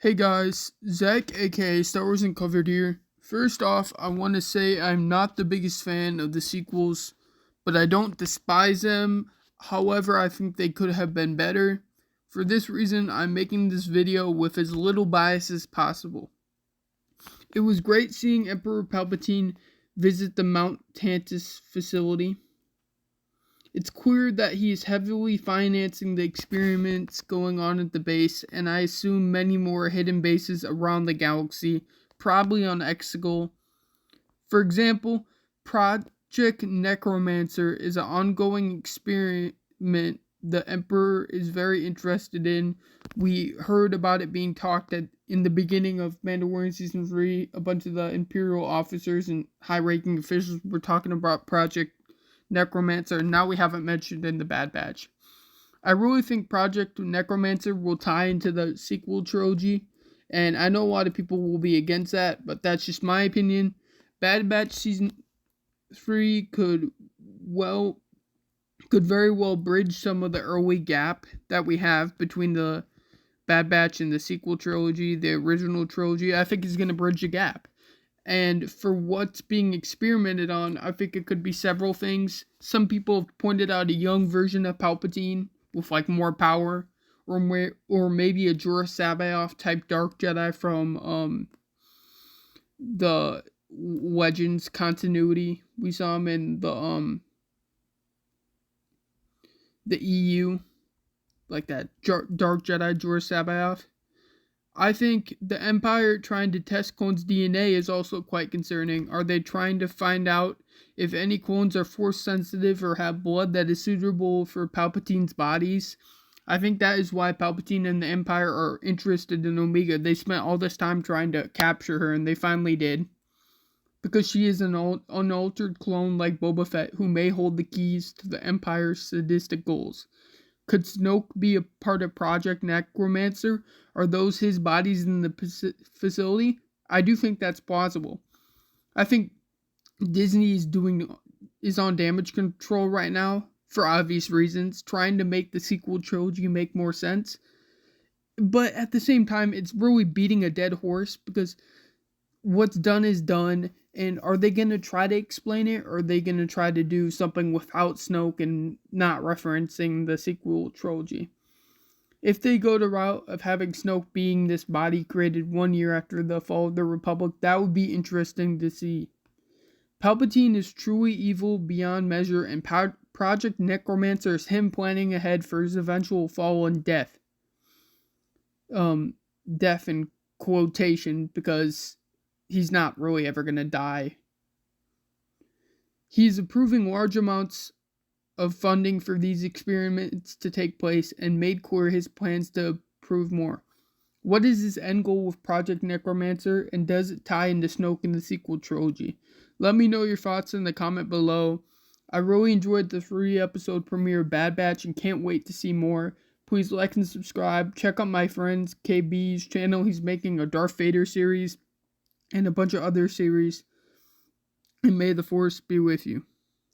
Hey guys, Zach aka Star Wars Uncovered here. First off, I want to say I'm not the biggest fan of the sequels, but I don't despise them. However, I think they could have been better. For this reason, I'm making this video with as little bias as possible. It was great seeing Emperor Palpatine visit the Mount Tantus facility. It's clear that he is heavily financing the experiments going on at the base, and I assume many more hidden bases around the galaxy, probably on Exegol. For example, Project Necromancer is an ongoing experiment the Emperor is very interested in. We heard about it being talked at in the beginning of Mandalorian Season 3. A bunch of the Imperial officers and high-ranking officials were talking about Project Necromancer. Now we haven't mentioned in the Bad Batch. I really think Project Necromancer will tie into the sequel trilogy, and I know a lot of people will be against that, but that's just my opinion. Bad Batch Season 3 could very well bridge some of the early gap that we have between the Bad Batch and the sequel trilogy, the original trilogy. I think it's going to bridge the gap. And for what's being experimented on, I think it could be several things. Some people have pointed out a young version of Palpatine with like more power, or maybe a Jorah Sabaoth type Dark Jedi from the Legends continuity. We saw him in the EU, like that Dark Jedi Jorah Sabaoth. I think the Empire trying to test clones' DNA is also quite concerning. Are they trying to find out if any clones are force sensitive or have blood that is suitable for Palpatine's bodies? I think that is why Palpatine and the Empire are interested in Omega. They spent all this time trying to capture her, and they finally did. Because she is an unaltered clone like Boba Fett, who may hold the keys to the Empire's sadistic goals. Could Snoke be a part of Project Necromancer? Are those his bodies in the facility? I do think that's plausible. I think Disney is on damage control right now for obvious reasons, trying to make the sequel trilogy make more sense. But at the same time, it's really beating a dead horse because what's done is done. And are they going to try to explain it, or are they going to try to do something without Snoke and not referencing the sequel trilogy? If they go the route of having Snoke being this body created 1 year after the fall of the Republic, that would be interesting to see. Palpatine is truly evil beyond measure, and Project Necromancer is him planning ahead for his eventual fall and death. Death in quotation, because he's not really ever going to die. He's approving large amounts of funding for these experiments to take place and made clear his plans to approve more. What is his end goal with Project Necromancer, and does it tie into Snoke in the sequel trilogy? Let me know your thoughts in the comment below. I really enjoyed the 3-episode premiere of Bad Batch and can't wait to see more. Please like and subscribe. Check out my friend KB's channel. He's making a Darth Vader series and a bunch of other series. And may the Force be with you.